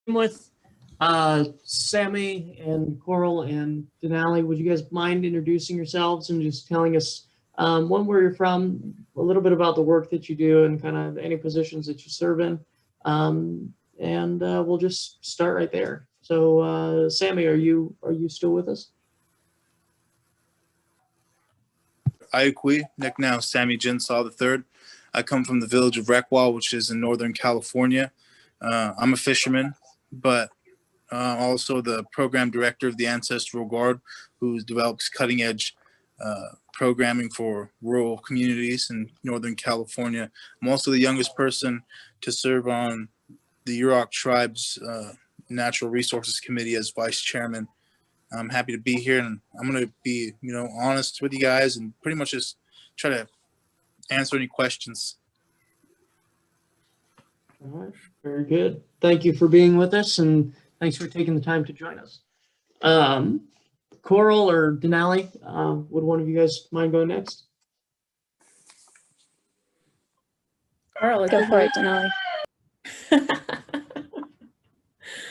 with Sammy and Coral and Denali. Would you guys mind introducing yourselves and just telling us where you're from, a little bit about the work that you do, and kind of any positions that you serve in, and we'll just start right there. So, Sammy, are you still with us? Ayukwi, now Sammy Jinsaw III. I come from the village of Reckwall, which is in Northern California. I'm a fisherman, but also the program director of the Ancestral Guard, who develops cutting-edge programming for rural communities in Northern California. I'm also the youngest person to serve on the Yurok Tribe's Natural Resources Committee as vice chairman. I'm happy to be here, and I'm going to be, honest with you guys and pretty much just try to answer any questions. All right, very good. Thank you for being with us, and thanks for taking the time to join us. Coral or Denali, would one of you guys mind going next? Coral, go for it, Denali.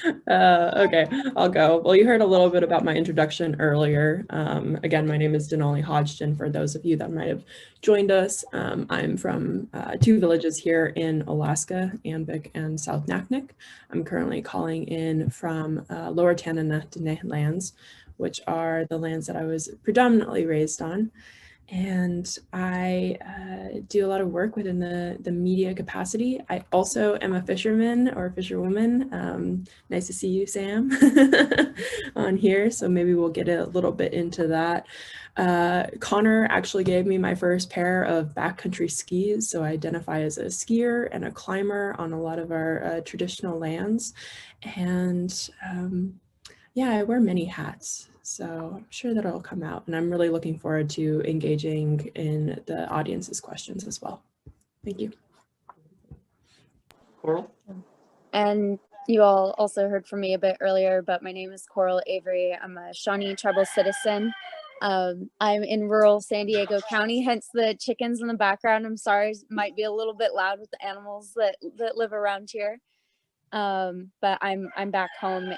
Okay, I'll go. Well, you heard a little bit about my introduction earlier. Again, my name is Denali Hodgson, for those of you that might have joined us. I'm from two villages here in Alaska, Anvik and South Naknek. I'm currently calling in from Lower Tanana Dene lands, which are the lands that I was predominantly raised on. And I do a lot of work within the media capacity. I also am a fisherman or a fisherwoman. Nice to see you, Sam, on here. So maybe we'll get a little bit into that. Connor actually gave me my first pair of backcountry skis. So I identify as a skier and a climber on a lot of our traditional lands. And yeah, I wear many hats. So I'm sure that'll come out, and I'm really looking forward to engaging in the audience's questions as well. Thank you. Coral? And you all also heard from me a bit earlier, but my name is Coral Avery. I'm a Shawnee tribal citizen. I'm in rural San Diego County, hence the chickens in the background. I'm sorry, it might be a little bit loud with the animals that live around here. But I'm back home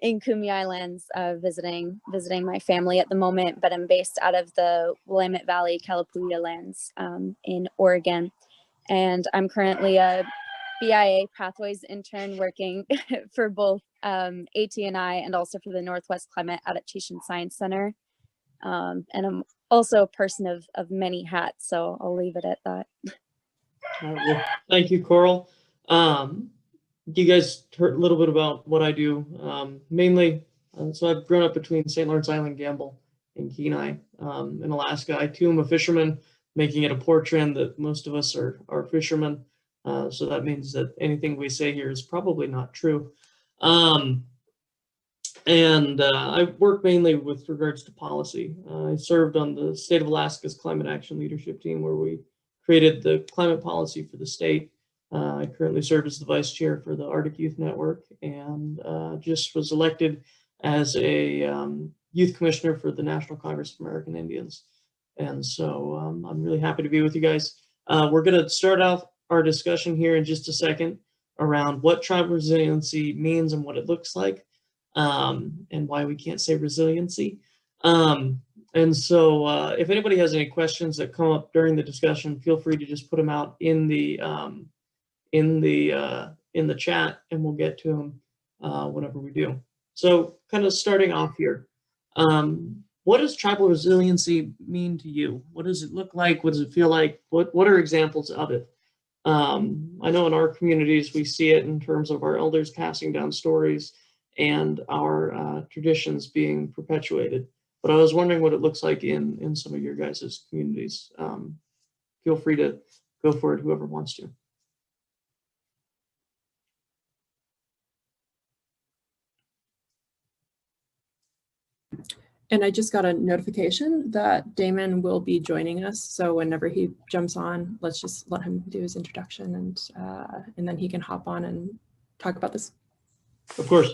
in Kumi Islands, visiting my family at the moment, but I'm based out of the Willamette Valley, Kalapuya lands in Oregon. And I'm currently a BIA Pathways intern working for both ATNI and also for the Northwest Climate Adaptation Science Center. And I'm also a person of many hats, so I'll leave it at that. Well, thank you, Coral. You guys heard a little bit about what I do, mainly. So I've grown up between St. Lawrence Island, Gamble, and Kenai in Alaska. I too am a fisherman, making it a poor trend that most of us are fishermen. So that means that anything we say here is probably not true. And I work mainly with regards to policy. I served on the state of Alaska's climate action leadership team, where we created the climate policy for the state. I currently serve as the vice chair for the Arctic Youth Network, and just was elected as a youth commissioner for the National Congress of American Indians. And so I'm really happy to be with you guys. We're going to start off our discussion here in just a second around what tribal resiliency means and what it looks like, and why we can't say resiliency. And so if anybody has any questions that come up during the discussion, feel free to just put them out in the chat, and we'll get to them whenever we do. So kind of starting off here, what does tribal resiliency mean to you? What does it look like? What does it feel like? What are examples of it? I know in our communities, we see it in terms of our elders passing down stories and our traditions being perpetuated. But I was wondering what it looks like in some of your guys' communities. Feel free to go for it, whoever wants to. And I just got a notification that Damon will be joining us. So whenever he jumps on, let's just let him do his introduction, and then he can hop on and talk about this. Of course.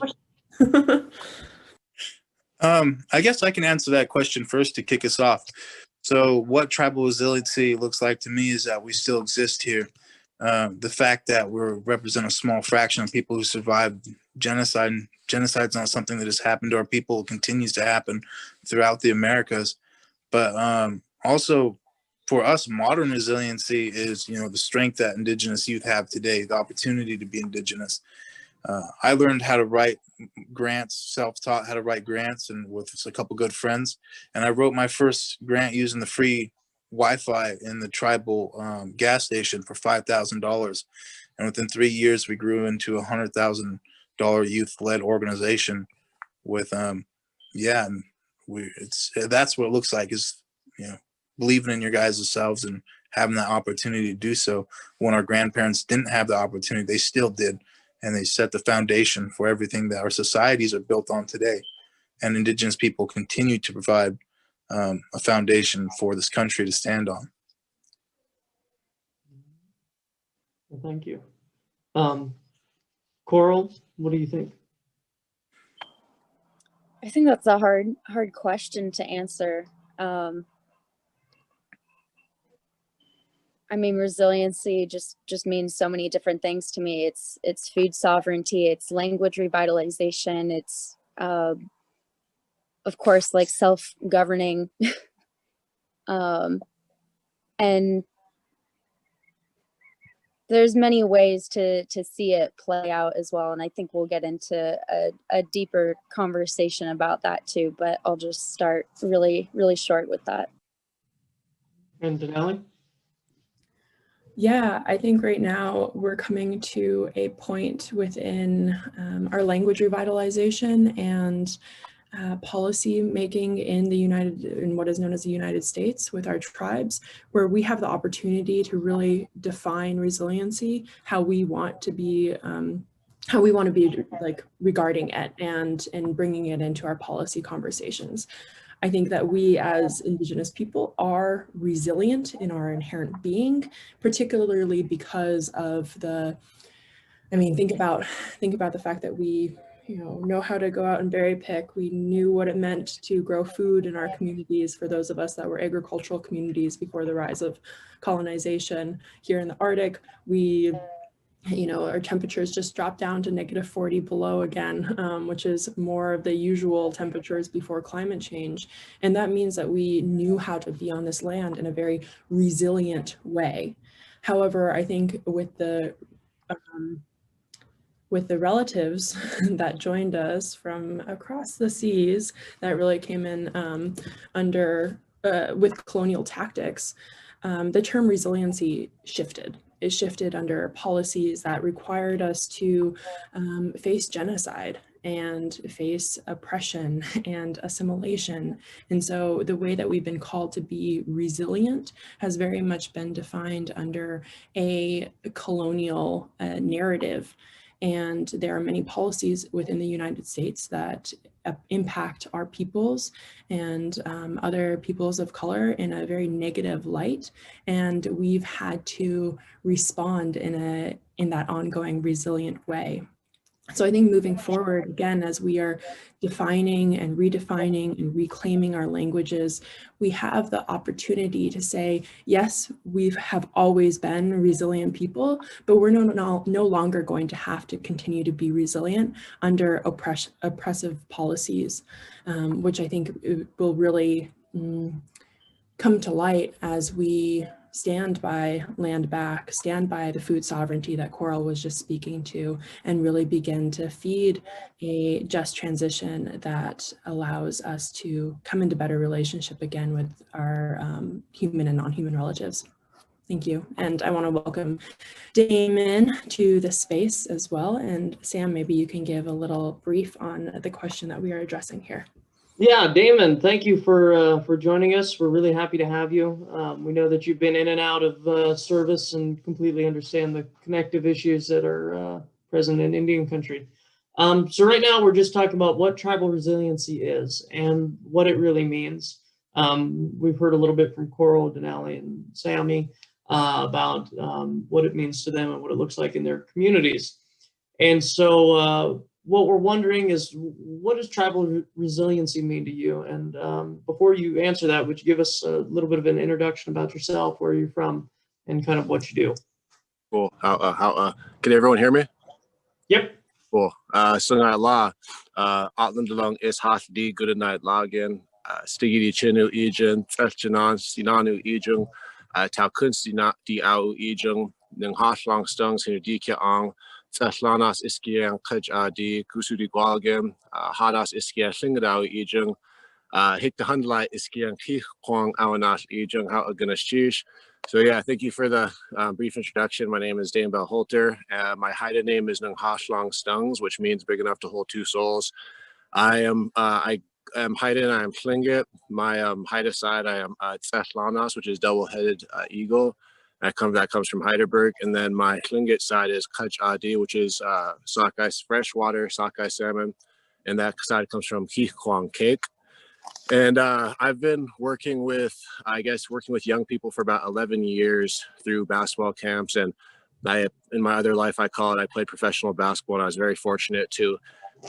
I guess I can answer that question first to kick us off. So what tribal resiliency looks like to me is that we still exist here. the fact that we represent a small fraction of people who survived genocide. And genocide's not something that has happened to our people, it continues to happen throughout the Americas. But also for us, modern resiliency is, the strength that Indigenous youth have today, the opportunity to be Indigenous. I learned how to write grants, self-taught how to write grants, and with a couple good friends. And I wrote my first grant using the free Wi-Fi in the tribal gas station for $5,000. And within 3 years, we grew into a $100,000 youth-led organization with, and that's what it looks like, is, believing in your guys' selves and having that opportunity to do so. When our grandparents didn't have the opportunity, they still did. And they set the foundation for everything that our societies are built on today. And Indigenous people continue to provide a foundation for this country to stand on. Well, thank you. Coral, what do you think? I think that's a hard question to answer. I mean, resiliency just means so many different things to me. It's food sovereignty, it's language revitalization, it's of course like self-governing, and there's many ways to see it play out as well. And I think we'll get into a deeper conversation about that too. But I'll just start really short with that. And Denali? Yeah, I think right now we're coming to a point within our language revitalization and policy making in what is known as the United States with our tribes, where we have the opportunity to really define resiliency, how we want to be like regarding it and bringing it into our policy conversations. I think that we as Indigenous people are resilient in our inherent being, particularly because of think about the fact that we know how to go out and berry pick. We knew what it meant to grow food in our communities, for those of us that were agricultural communities before the rise of colonization. Here in the Arctic, our temperatures just dropped down to -40 below again, which is more of the usual temperatures before climate change. And that means that we knew how to be on this land in a very resilient way. However, I think with the relatives that joined us from across the seas that really came in with colonial tactics, the term resiliency shifted. It shifted under policies that required us to face genocide and face oppression and assimilation. And so the way that we've been called to be resilient has very much been defined under a colonial narrative. And there are many policies within the United States that impact our peoples and other peoples of color in a very negative light. And we've had to respond in that ongoing resilient way. So I think moving forward, again, as we are defining and redefining and reclaiming our languages, we have the opportunity to say, yes, we have always been resilient people, but we're no longer going to have to continue to be resilient under oppressive policies, which I think will really come to light as we stand by land back, stand by the food sovereignty that Coral was just speaking to, and really begin to feed a just transition that allows us to come into better relationship again with our human and non-human relatives. Thank you. And I want to welcome Damon to the space as well. And Sam, maybe you can give a little brief on the question that we are addressing here. Yeah, Damon, thank you for joining us. We're really happy to have you. We know that you've been in and out of service and completely understand the connective issues that are present in Indian country. So right now we're just talking about what tribal resiliency is and what it really means. We've heard a little bit from Coral, Denali, and Sammy about what it means to them and what it looks like in their communities. And so what we're wondering is, what does tribal resiliency mean to you? And before you answer that, would you give us a little bit of an introduction about yourself, where you're from, and kind of what you do? Cool. Can everyone hear me? Yep. Cool. Sungai La, Atlandalong is half D good night login. Stigidi chinu ejun, Fetchinan, Sinanu ejung, Tau Kunsti not di au ejung, Ning Hashlang Stungs in Dika Ang, Fetlanas iskiang Kaj di Kusudi Gwalgim, Hadas iskia Slingadao ejung, Hik the Hundlight iskiang Kih Kwang Awanash ejung, how Aganashish. So yeah, thank you for the brief introduction. My name is Dane Bell Holter. My Haida name is Nung Hashlong Stungs, which means big enough to hold two souls. I am Haida and I am Tlingit. My Haida side, I am Tsetlanas, which is double-headed eagle. That comes from Heidelberg. And then my Tlingit side is Kach Adi, which is sockeye freshwater, sockeye salmon. And that side comes from Kih Kwang cake. And I've been working with young people for about 11 years through basketball camps. And in my other life, I played professional basketball. And I was very fortunate to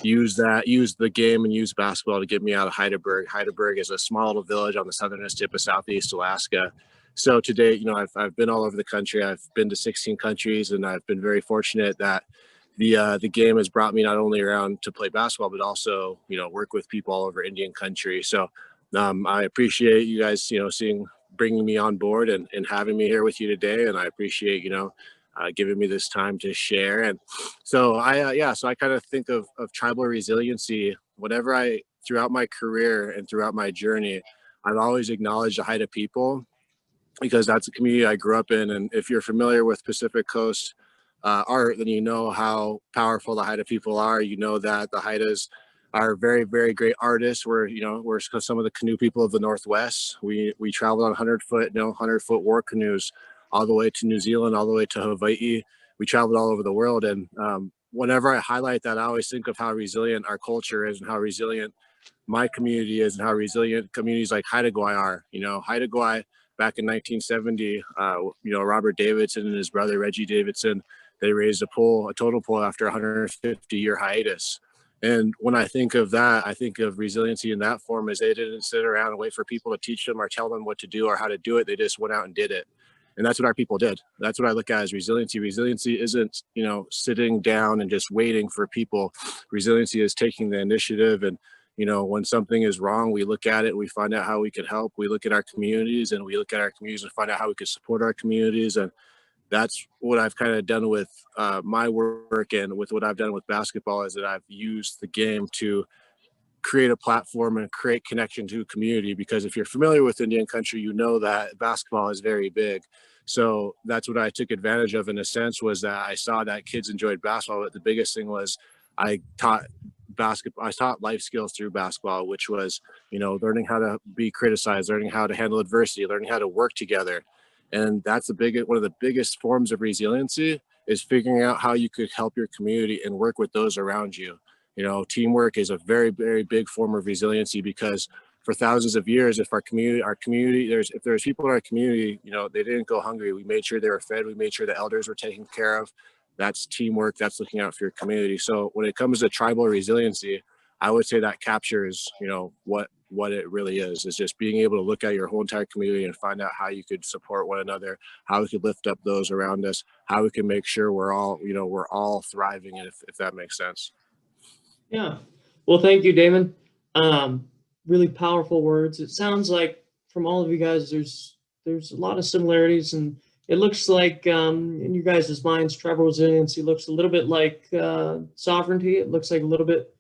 use the game and use basketball to get me out of Heidelberg. Heidelberg is a small little village on the southernest tip of Southeast Alaska. So today, I've been all over the country. I've been to 16 countries, and I've been very fortunate that the game has brought me not only around to play basketball, but also, work with people all over Indian country. So I appreciate you guys, bringing me on board and having me here with you today. And I appreciate, giving me this time to share. And so I kind of think of tribal resiliency throughout my career and throughout my journey. I've always acknowledged the Haida people because that's a community I grew up in. And if you're familiar with Pacific Coast art, then you know how powerful the Haida people are. You know that the Haidas are very, very great artists. We're some of the canoe people of the Northwest. We traveled on 100-foot war canoes all the way to New Zealand, all the way to Hawaii. We traveled all over the world. And whenever I highlight that, I always think of how resilient our culture is and how resilient my community is and how resilient communities like Haida Gwaii are. Haida Gwaii back in 1970, Robert Davidson and his brother Reggie Davidson, they raised a total poll after a 150-year hiatus. And when I think of that, I think of resiliency in that form as they didn't sit around and wait for people to teach them or tell them what to do or how to do it. They just went out and did it. And that's what our people did. That's what I look at as resiliency. Resiliency isn't, sitting down and just waiting for people. Resiliency is taking the initiative. And, when something is wrong, we look at it, we find out how we can help. We look at our communities and find out how we can support our communities. And that's what I've kind of done with my work and with what I've done with basketball is that I've used the game to create a platform and create connection to community. Because if you're familiar with Indian country, you know that basketball is very big. So that's what I took advantage of in a sense, was that I saw that kids enjoyed basketball. But the biggest thing was I taught life skills through basketball, which was, learning how to be criticized, learning how to handle adversity, learning how to work together. And that's one of the biggest forms of resiliency is figuring out how you could help your community and work with those around you. Teamwork is a very, very big form of resiliency because for thousands of years, if if there's people in our community, they didn't go hungry. We made sure they were fed. We made sure the elders were taken care of. That's teamwork. That's looking out for your community. So when it comes to tribal resiliency, I would say that captures, what it really is just being able to look at your whole entire community and find out how you could support one another, how we could lift up those around us, how we can make sure we're all thriving, if that makes sense. Yeah. Well, thank you, Damon. Really powerful words. It sounds like from all of you guys, there's a lot of similarities, and it looks like in you guys' minds, tribal resiliency looks a little bit like sovereignty. It looks like a little bit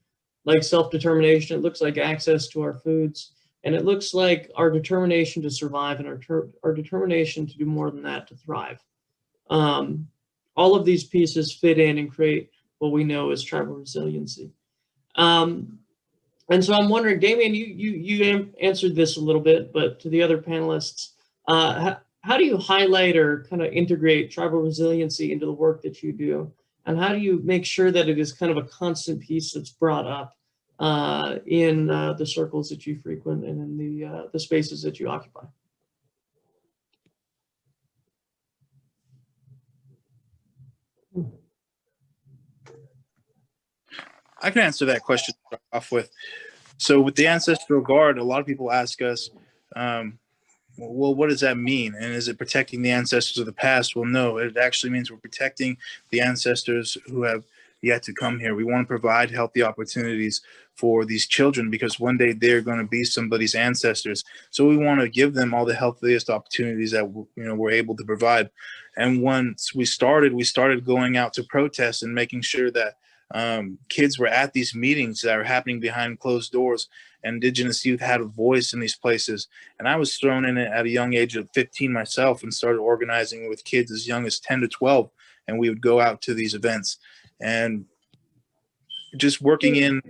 like self-determination. It looks like access to our foods, and it looks like our determination to survive and our determination to do more than that, to thrive. All of these pieces fit in and create what we know as tribal resiliency. And so I'm wondering, Damien, you answered this a little bit, but to the other panelists, how do you highlight or kind of integrate tribal resiliency into the work that you do? And how do you make sure that it is kind of a constant piece that's brought up in the circles that you frequent and in the spaces that you occupy? I can answer that question off with. So with the ancestral guard, a lot of people ask us, well, what does that mean? And is it protecting the ancestors of the past? Well, no, it actually means we're protecting the ancestors who have yet to come here. We want to provide healthy opportunities for these children because one day they're going to be somebody's ancestors. So we want to give them all the healthiest opportunities that we're able to provide. And once we started going out to protest and making sure that kids were at these meetings that are happening behind closed doors. Indigenous youth had a voice in these places. And I was thrown in it at a young age of 15 myself and started organizing with kids as young as 10 to 12. And we would go out to these events and just working in,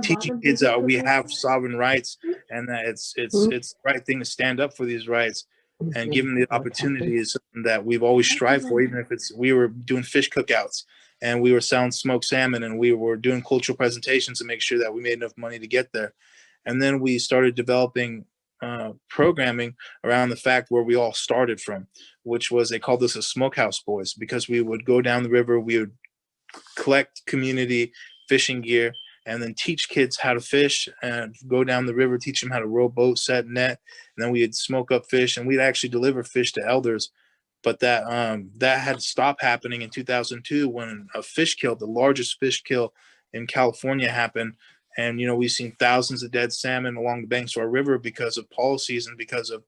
teaching kids that we have sovereign rights and that it's the right thing to stand up for these rights and give them the opportunity is something that we've always strived for, even if we were doing fish cookouts and we were selling smoked salmon and we were doing cultural presentations to make sure that we made enough money to get there. And then we started developing programming around the fact where we all started from, which was they called us a Smokehouse Boys because we would go down the river, we would collect community fishing gear and then teach kids how to fish and go down the river, teach them how to row boat, set net, and then we'd smoke up fish and we'd actually deliver fish to elders. But that had stopped happening in 2002 when a fish kill, the largest fish kill in California, happened. And we've seen thousands of dead salmon along the banks of our river because of policies and because of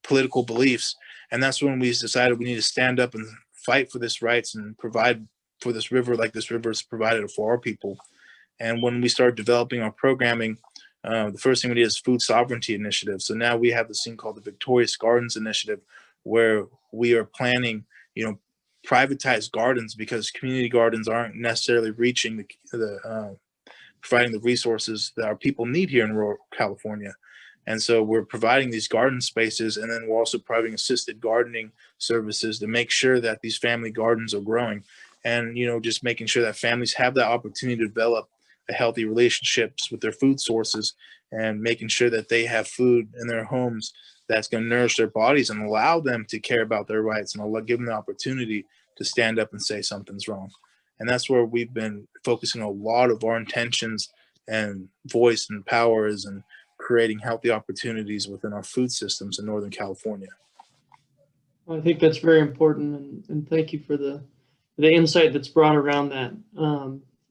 political beliefs. And that's when we decided we need to stand up and fight for this rights and provide for this river like this river is provided for our people. And when we started developing our programming, the first thing we did is food sovereignty initiative. So now we have this thing called the Victorious Gardens Initiative, where we are planning, privatized gardens because community gardens aren't necessarily reaching providing the resources that our people need here in rural California. And so we're providing these garden spaces, and then we're also providing assisted gardening services to make sure that these family gardens are growing. And, just making sure that families have that opportunity to develop a healthy relationships with their food sources and making sure that they have food in their homes that's going to nourish their bodies and allow them to care about their rights and give them the opportunity to stand up and say something's wrong. And that's where we've been focusing a lot of our intentions and voice and powers and creating healthy opportunities within our food systems in Northern California. I think that's very important, and thank you for the insight that's brought around that.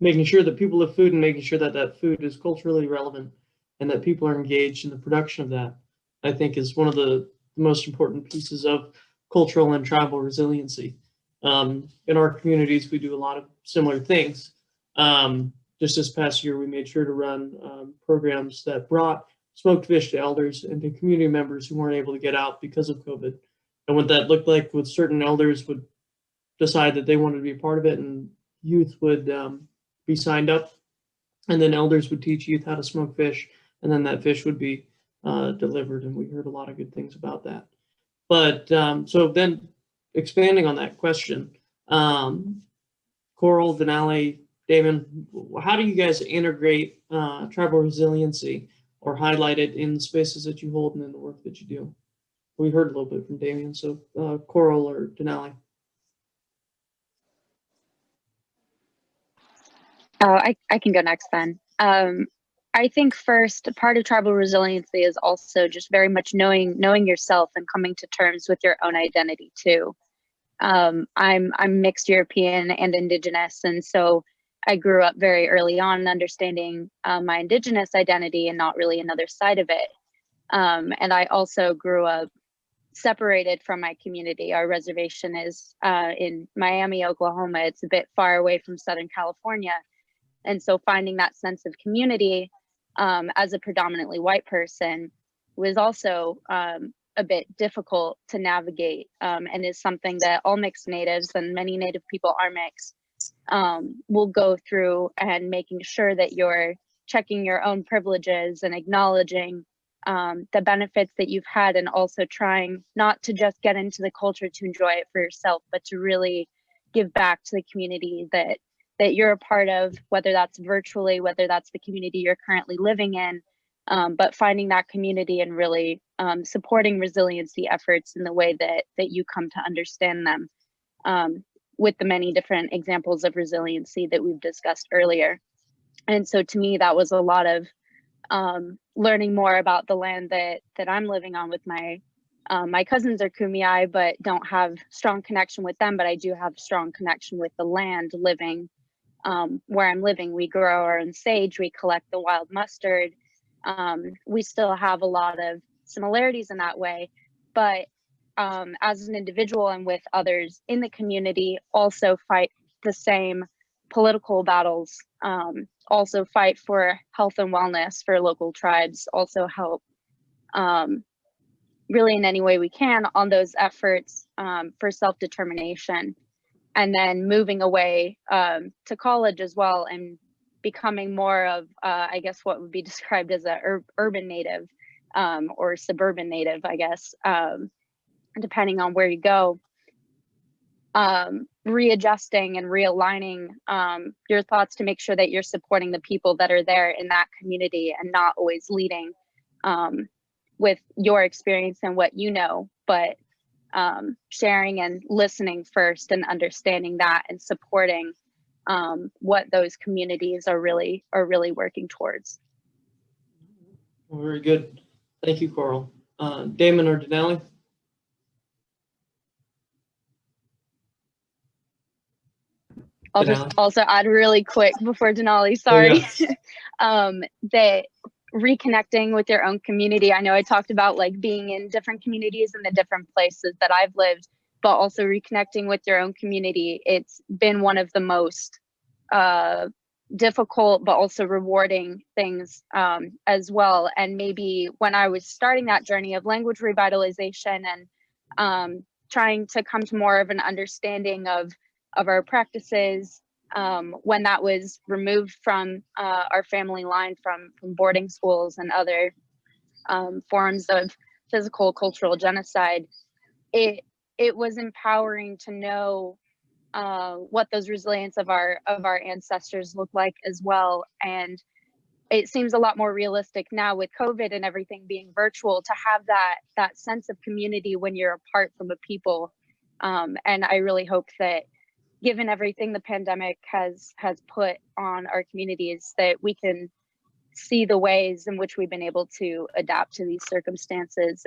Making sure that people have food and making sure that that food is culturally relevant and that people are engaged in the production of that, I think is one of the most important pieces of cultural and tribal resiliency. In our communities, we do a lot of similar things. Just this past year, we made sure to run programs that brought smoked fish to elders and to community members who weren't able to get out because of COVID. And what that looked like was certain elders would decide that they wanted to be a part of it, and youth would be signed up, and then elders would teach youth how to smoke fish, and then that fish would be delivered. And we heard a lot of good things about that. But so then expanding on that question, Coral, Denali, Damon, how do you guys integrate tribal resiliency or highlight it in the spaces that you hold and in the work that you do? We heard a little bit from Damien, so Coral or Denali. I can go next then. I think first, part of tribal resiliency is also just very much knowing yourself and coming to terms with your own identity too. I'm mixed European and Indigenous, and so I grew up very early on understanding my Indigenous identity and not really another side of it. And I also grew up separated from my community. Our reservation is in Miami, Oklahoma. It's a bit far away from Southern California. And so finding that sense of community as a predominantly white person was also a bit difficult to navigate, and is something that all mixed natives and many native people are mixed will go through, and making sure that you're checking your own privileges and acknowledging the benefits that you've had, and also trying not to just get into the culture to enjoy it for yourself, but to really give back to the community that you're a part of, whether that's virtually, whether that's the community you're currently living in, but finding that community and really supporting resiliency efforts in the way that you come to understand them, with the many different examples of resiliency that we've discussed earlier. And so to me, that was a lot of learning more about the land that I'm living on with my cousins are Kumeyaay, but don't have strong connection with them, but I do have strong connection with the land living where I'm living. We grow our own sage, we collect the wild mustard. We still have a lot of similarities in that way, but as an individual and with others in the community, also fight the same political battles, also fight for health and wellness for local tribes, also help really in any way we can on those efforts for self-determination. And then moving away to college as well and becoming more of, I guess, what would be described as a urban native or suburban native, I guess, depending on where you go. Readjusting and realigning your thoughts to make sure that you're supporting the people that are there in that community and not always leading with your experience and what you know, but sharing and listening first and understanding that and supporting what those communities are really working towards. Well, very good. Thank you, Coral. Damon or Denali? I'll just also add really quick before Denali, sorry, that reconnecting with your own community. I know I talked about like being in different communities and the different places that I've lived, but also reconnecting with your own community. It's been one of the most difficult, but also rewarding things as well. And maybe when I was starting that journey of language revitalization and trying to come to more of an understanding of our practices, when that was removed from our family line from boarding schools and other forms of physical cultural genocide, it was empowering to know what those resilience of our ancestors look like as well. And it seems a lot more realistic now with COVID and everything being virtual to have that sense of community when you're apart from a people. And I really hope that given everything the pandemic has put on our communities, that we can see the ways in which we've been able to adapt to these circumstances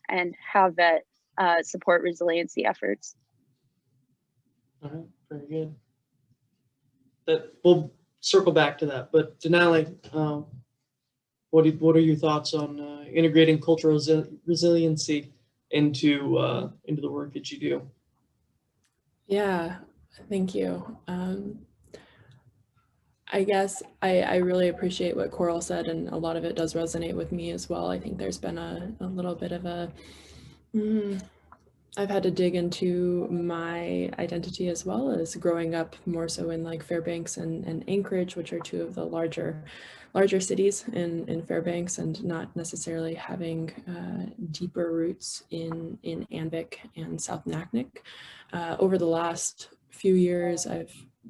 and have that support resiliency efforts. All right, very good. That we'll circle back to that, but Denali, what are your thoughts on integrating cultural resiliency into the work that you do? Yeah, thank you. I guess I really appreciate what Coral said, and a lot of it does resonate with me as well. I think there's been a little bit of a, I've had to dig into my identity as well as growing up more so in like Fairbanks and Anchorage, which are two of the larger cities in Fairbanks, and not necessarily having deeper roots in Anvik and South Naknek. Over the last few years,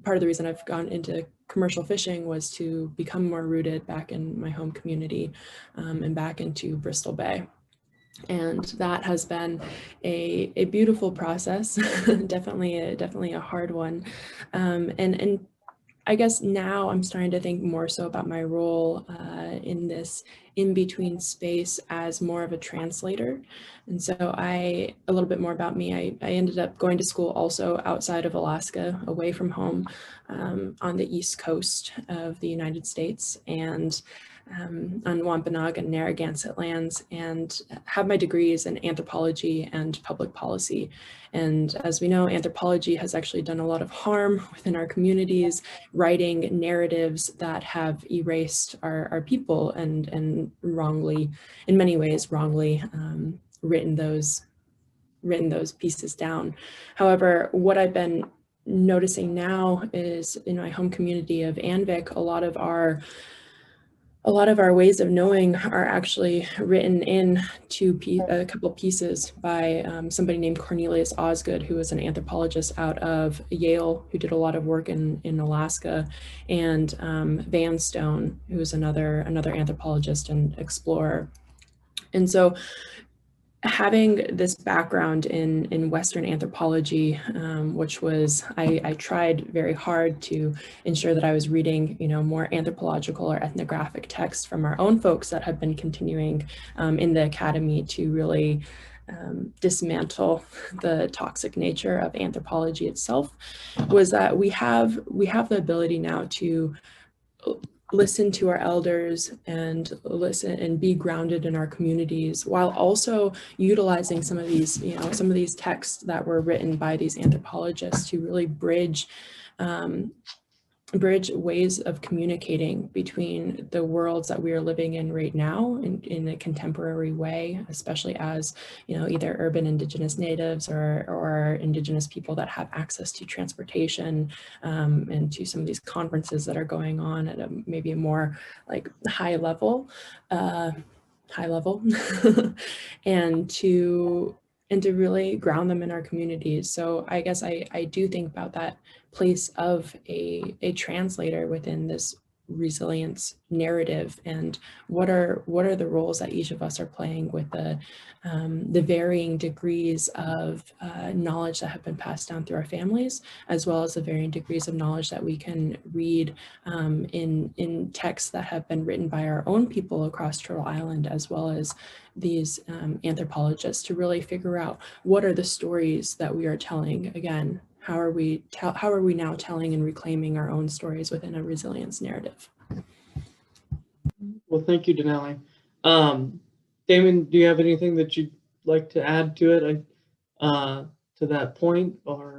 part of the reason I've gone into commercial fishing was to become more rooted back in my home community and back into Bristol Bay. And that has been a beautiful process, definitely a hard one. And I guess now I'm starting to think more so about my role in this in-between space as more of a translator. And so a little bit more about me, I ended up going to school also outside of Alaska, away from home, on the East Coast of the United States, and on Wampanoag and Narragansett lands, and have my degrees in anthropology and public policy. And as we know, anthropology has actually done a lot of harm within our communities, writing narratives that have erased our people and wrongly, in many ways wrongly, written those pieces down. However, what I've been noticing now is in my home community of Anvik, a lot of our ways of knowing are actually written in to a couple pieces by somebody named Cornelius Osgood, who is an anthropologist out of Yale, who did a lot of work in Alaska, and Van Stone, who is another anthropologist and explorer. And so having this background in Western anthropology, which was, I tried very hard to ensure that I was reading, more anthropological or ethnographic texts from our own folks that have been continuing in the academy to really dismantle the toxic nature of anthropology itself, was that we have the ability now to listen to our elders and listen and be grounded in our communities, while also utilizing some of these texts that were written by these anthropologists to really bridge ways of communicating between the worlds that we are living in right now in a contemporary way, especially as, either urban Indigenous natives or Indigenous people that have access to transportation and to some of these conferences that are going on at maybe a more like high level, and to really ground them in our communities. So I guess I do think about that place of a translator within this resilience narrative, and what are the roles that each of us are playing with the varying degrees of knowledge that have been passed down through our families, as well as the varying degrees of knowledge that we can read in texts that have been written by our own people across Turtle Island, as well as these anthropologists, to really figure out what are the stories that we are telling. Again, how are we now telling and reclaiming our own stories within a resilience narrative? Well, thank you, Denali. Damon, do you have anything that you'd like to add to it, to that point, or?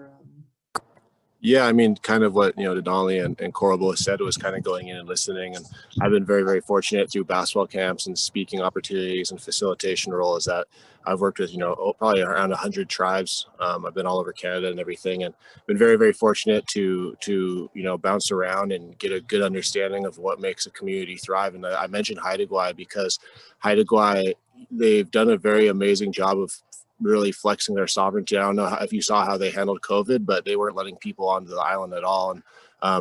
Yeah, I mean, kind of what, Denali and Corable said, was kind of going in and listening. And I've been very, very fortunate through basketball camps and speaking opportunities and facilitation roles that I've worked with, probably around 100 tribes. I've been all over Canada and everything, and been very, very fortunate to bounce around and get a good understanding of what makes a community thrive. And I mentioned Haida Gwaii because Haida Gwaii, they've done a very amazing job of really flexing their sovereignty. I don't know if you saw how they handled COVID, but they weren't letting people onto the island at all. And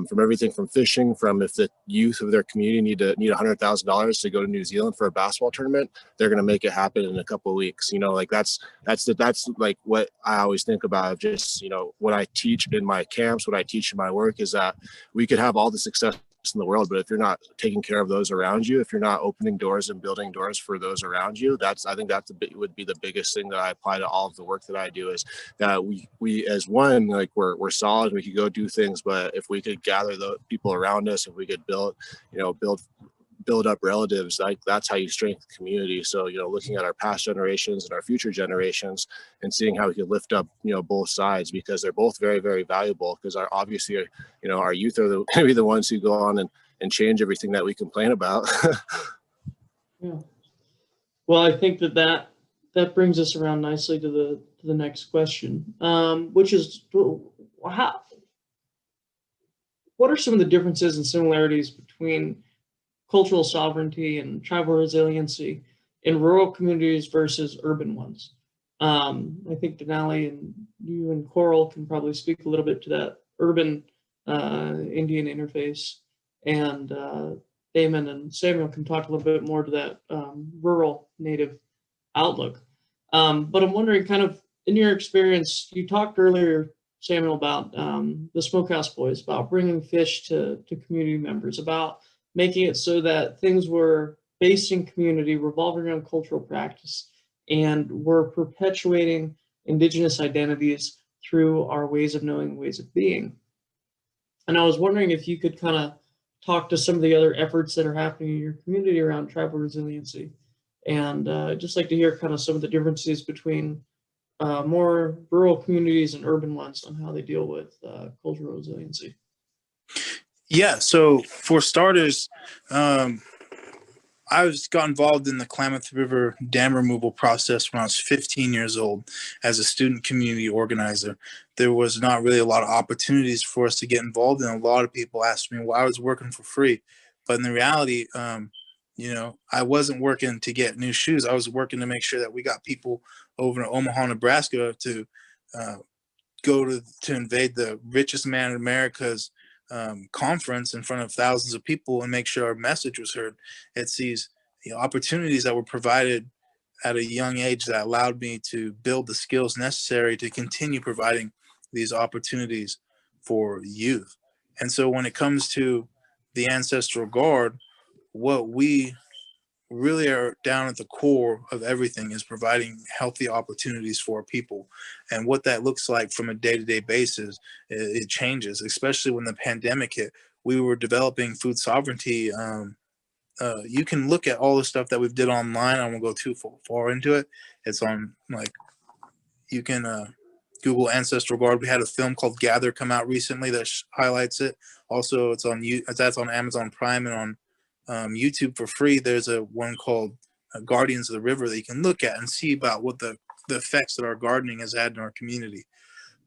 from everything from fishing, from if the youth of their community need $100,000 to go to New Zealand for a basketball tournament, they're going to make it happen in a couple of weeks. That's like what I always think about. Just, what I teach in my camps, what I teach in my work is that we could have all the success in the world, but if you're not taking care of those around you, if you're not opening doors and building doors for those around you, I think would be the biggest thing that I apply to all of the work that I do, is that we as one, like we're solid, we could go do things, but if we could gather the people around us, if we could build up relatives, like that's how you strengthen community. So, looking at our past generations and our future generations and seeing how we could lift up, both sides, because they're both very, very valuable, because obviously, our youth are going to be the ones who go on and change everything that we complain about. Yeah. Well, I think that brings us around nicely to the next question, which is what are some of the differences and similarities between cultural sovereignty and tribal resiliency in rural communities versus urban ones? I think Denali and you and Coral can probably speak a little bit to that urban Indian interface, and Damon and Samuel can talk a little bit more to that rural Native outlook. But I'm wondering, kind of in your experience, you talked earlier, Samuel, about the Smokehouse Boys, about bringing fish to community members, about making it so that things were based in community, revolving around cultural practice, and were perpetuating Indigenous identities through our ways of knowing, ways of being. And I was wondering if you could kind of talk to some of the other efforts that are happening in your community around tribal resiliency. And I'd just like to hear kind of some of the differences between more rural communities and urban ones on how they deal with cultural resiliency. Yeah, so for starters, I got involved in the Klamath River dam removal process when I was 15 years old as a student community organizer. There was not really a lot of opportunities for us to get involved, and a lot of people asked me why I was working for free. But in the reality, I wasn't working to get new shoes. I was working to make sure that we got people over in Omaha, Nebraska to go to invade the richest man in America's conference in front of thousands of people and make sure our message was heard. It's these opportunities that were provided at a young age that allowed me to build the skills necessary to continue providing these opportunities for youth. And so when it comes to the Ancestral Guard, what we really are down at the core of everything is providing healthy opportunities for people. And what that looks like from a day-to-day basis, it changes, especially when the pandemic hit. We were developing food sovereignty. You can look at all the stuff that we've did online. I won't go too far into it. It's on, like, you can Google Ancestral Guard. We had a film called Gather come out recently that highlights it. Also, that's on Amazon Prime and on YouTube for free. There's a one called Guardians of the River that you can look at and see about what the effects that our gardening has had in our community.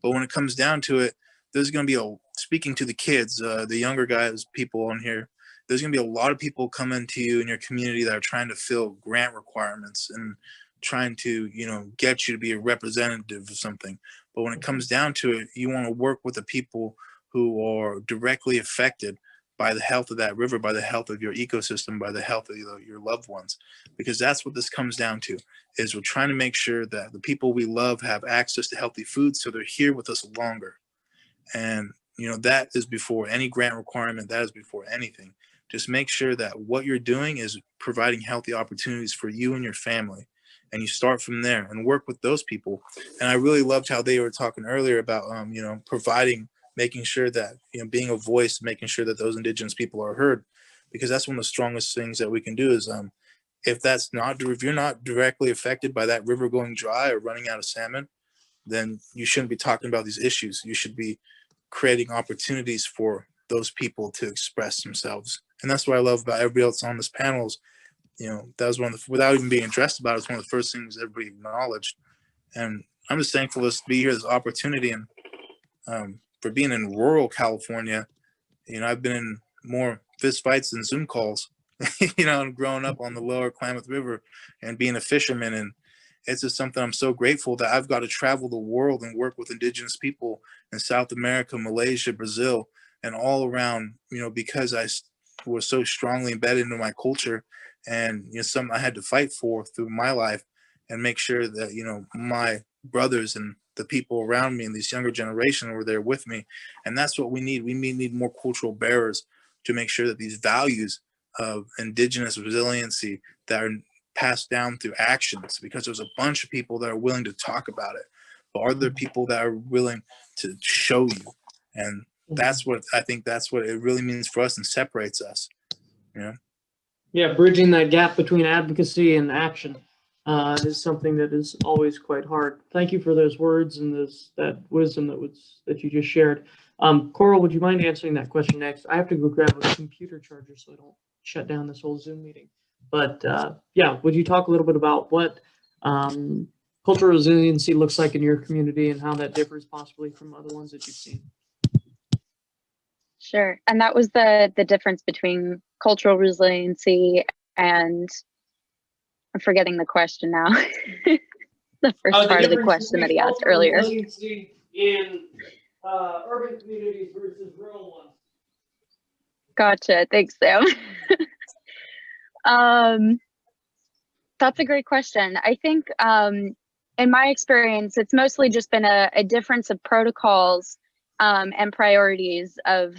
But when it comes down to it, there's going to be speaking to the kids, the younger guys, people on here, there's going to be a lot of people coming to you in your community that are trying to fill grant requirements and trying to, get you to be a representative of something. But when it comes down to it, you want to work with the people who are directly affected by the health of that river, by the health of your ecosystem, by the health of your loved ones, because that's what this comes down to, is we're trying to make sure that the people we love have access to healthy food so they're here with us longer. And, that is before any grant requirement, that is before anything. Just make sure that what you're doing is providing healthy opportunities for you and your family. And you start from there and work with those people. And I really loved how they were talking earlier about, providing, making sure that, being a voice, making sure that those Indigenous people are heard, because that's one of the strongest things that we can do is, if you're not directly affected by that river going dry or running out of salmon, then you shouldn't be talking about these issues. You should be creating opportunities for those people to express themselves. And that's what I love about everybody else on this panel is, that was without even being addressed about, it's one of the first things everybody acknowledged. And I'm just thankful to be here, this opportunity, and for being in rural California. I've been in more fist fights than Zoom calls, and growing up on the lower Klamath River and being a fisherman. And it's just something I'm so grateful that I've got to travel the world and work with Indigenous people in South America, Malaysia, Brazil, and all around, because I was so strongly embedded into my culture, and something I had to fight for through my life, and make sure that my brothers and the people around me and this younger generation were there with me. And that's what we need. We need more cultural bearers to make sure that these values of Indigenous resiliency that are passed down through actions, because there's a bunch of people that are willing to talk about it, but are there people that are willing to show you? And that's what it really means for us and separates us. Yeah, bridging that gap between advocacy and action is something that is always quite hard. Thank you for those words and that wisdom that you just shared. Coral, would you mind answering that question next? I have to go grab a computer charger so I don't shut down this whole Zoom meeting. But yeah, would you talk a little bit about what cultural resiliency looks like in your community and how that differs possibly from other ones that you've seen? Sure. And that was the difference between cultural resiliency and, I'm forgetting the question now. The first part of the question that he asked earlier. Resiliency in urban communities versus rural ones. Gotcha. Thanks, Sam. That's a great question. I think in my experience, it's mostly just been a difference of protocols and priorities of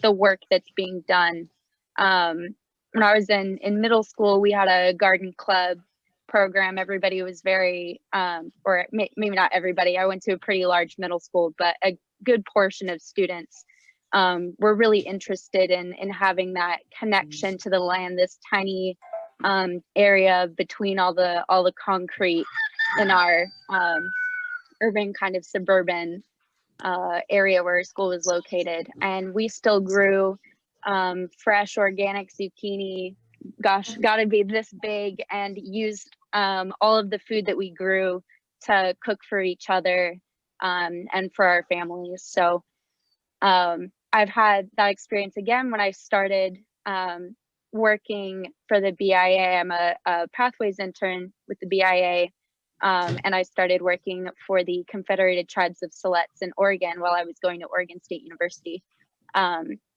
the work that's being done. When I was in middle school, we had a garden club program. Everybody was very, or maybe not everybody, I went to a pretty large middle school, but a good portion of students were really interested in having that connection to the land, this tiny area between all the concrete in our urban kind of suburban area where our school was located. And we still grew fresh organic zucchini, gotta be this big, and used all of the food that we grew to cook for each other and for our families. So I've had that experience again when I started working for the BIA. I'm a Pathways intern with the BIA, and I started working for the Confederated Tribes of Siletz in Oregon while I was going to Oregon State University.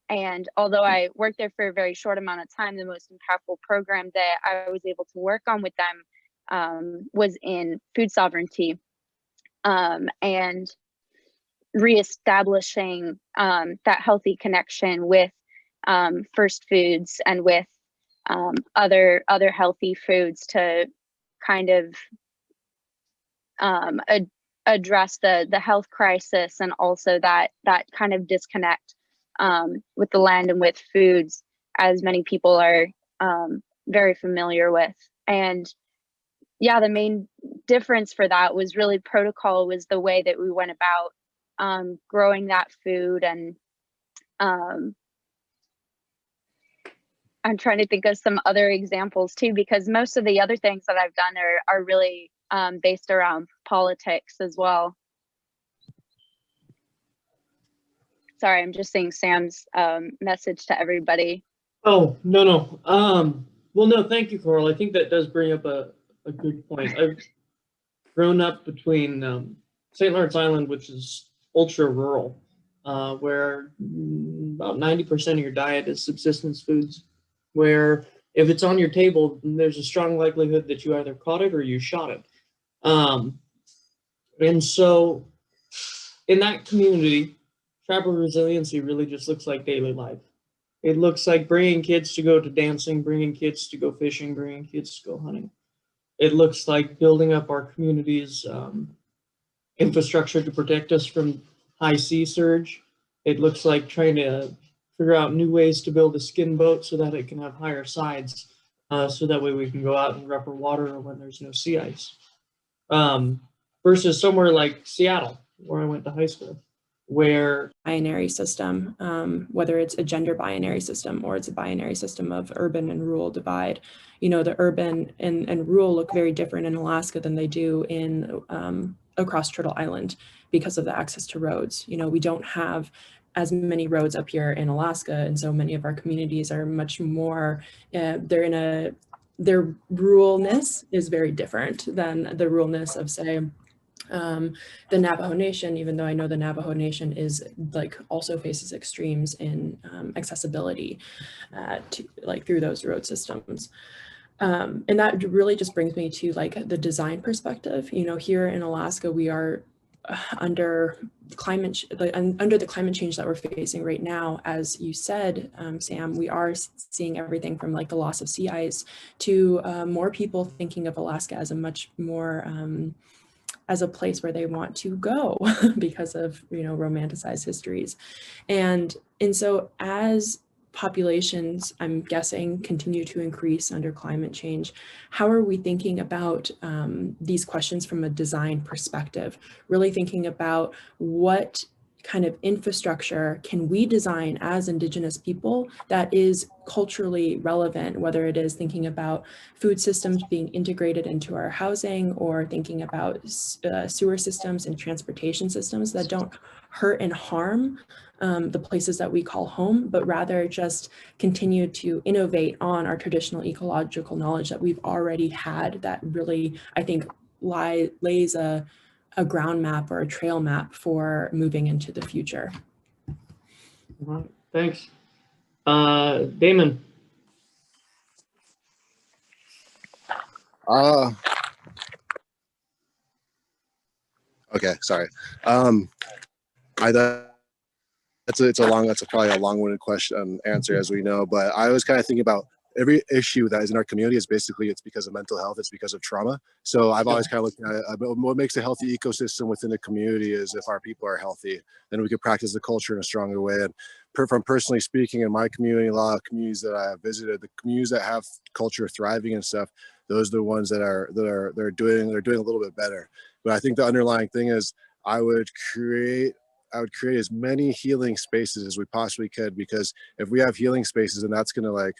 And although I worked there for a very short amount of time, the most impactful program that I was able to work on with them was in food sovereignty, and reestablishing that healthy connection with first foods and with other healthy foods to kind of address the health crisis, and also that kind of disconnect with the land and with foods, as many people are very familiar with. And yeah, the main difference for that was really protocol, was the way that we went about growing that food. And I'm trying to think of some other examples too, because most of the other things that I've done are really based around politics as well. Sorry, I'm just seeing Sam's message to everybody. Oh, no. Well, no, thank you, Coral. I think that does bring up a good point. I've grown up between St. Lawrence Island, which is ultra rural, where about 90% of your diet is subsistence foods, where if it's on your table, there's a strong likelihood that you either caught it or you shot it. And so in that community, tribal resiliency really just looks like daily life. It looks like bringing kids to go to dancing, bringing kids to go fishing, bringing kids to go hunting. It looks like building up our community's infrastructure to protect us from high sea surge. It looks like trying to figure out new ways to build a skin boat so that it can have higher sides, so that way we can go out in rougher water when there's no sea ice. Versus somewhere like Seattle, where I went to high school, where binary system, whether it's a gender binary system or it's a binary system of urban and rural divide. You know, the urban and rural look very different in Alaska than they do in across Turtle Island because of the access to roads. You know, we don't have as many roads up here in Alaska, and so many of our communities are much more, their ruralness is very different than the ruralness of, say, the Navajo Nation, even though I know the Navajo Nation is like also faces extremes in accessibility to like through those road systems. And that really just brings me to like the design perspective. You know, here in Alaska, we are under the climate change that we're facing right now. As you said, Sam, we are seeing everything from like the loss of sea ice to more people thinking of Alaska as a much more as a place where they want to go because of, you know, romanticized histories. And so as populations, I'm guessing, continue to increase under climate change, how are we thinking about these questions from a design perspective, really thinking about what kind of infrastructure can we design as Indigenous people that is culturally relevant, whether it is thinking about food systems being integrated into our housing, or thinking about sewer systems and transportation systems that don't hurt and harm the places that we call home, but rather just continue to innovate on our traditional ecological knowledge that we've already had, that really, I think, lays a ground map or a trail map for moving into the future. All right, thanks. Damon. Okay, sorry. That's probably a long-winded question answer, as we know, but I was kind of thinking about every issue that is in our community is basically, it's because of mental health, it's because of trauma. So I've always kind of looked at what makes a healthy ecosystem within the community is if our people are healthy, then we can practice the culture in a stronger way. And from personally speaking, in my community, a lot of communities that I have visited, the communities that have culture thriving and stuff, those are the ones that are doing a little bit better. But I think the underlying thing is I would create as many healing spaces as we possibly could, because if we have healing spaces, then that's going to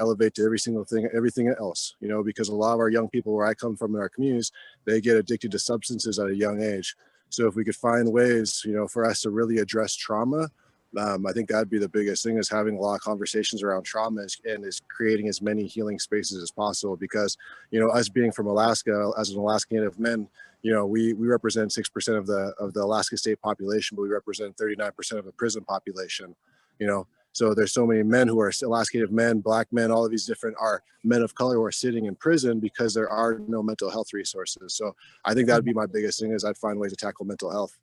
elevate to everything else, you know, because a lot of our young people where I come from in our communities, they get addicted to substances at a young age. So if we could find ways, you know, for us to really address trauma, I think that'd be the biggest thing, is having a lot of conversations around trauma and is creating as many healing spaces as possible. Because, you know, us being from Alaska, as an Alaska Native men, you know, we represent 6% of the Alaska state population, but we represent 39% of the prison population, you know. So there's so many men who are Alaska Native men, Black men, all of these different are men of color who are sitting in prison because there are no mental health resources. So I think that would be my biggest thing, is I'd find ways to tackle mental health.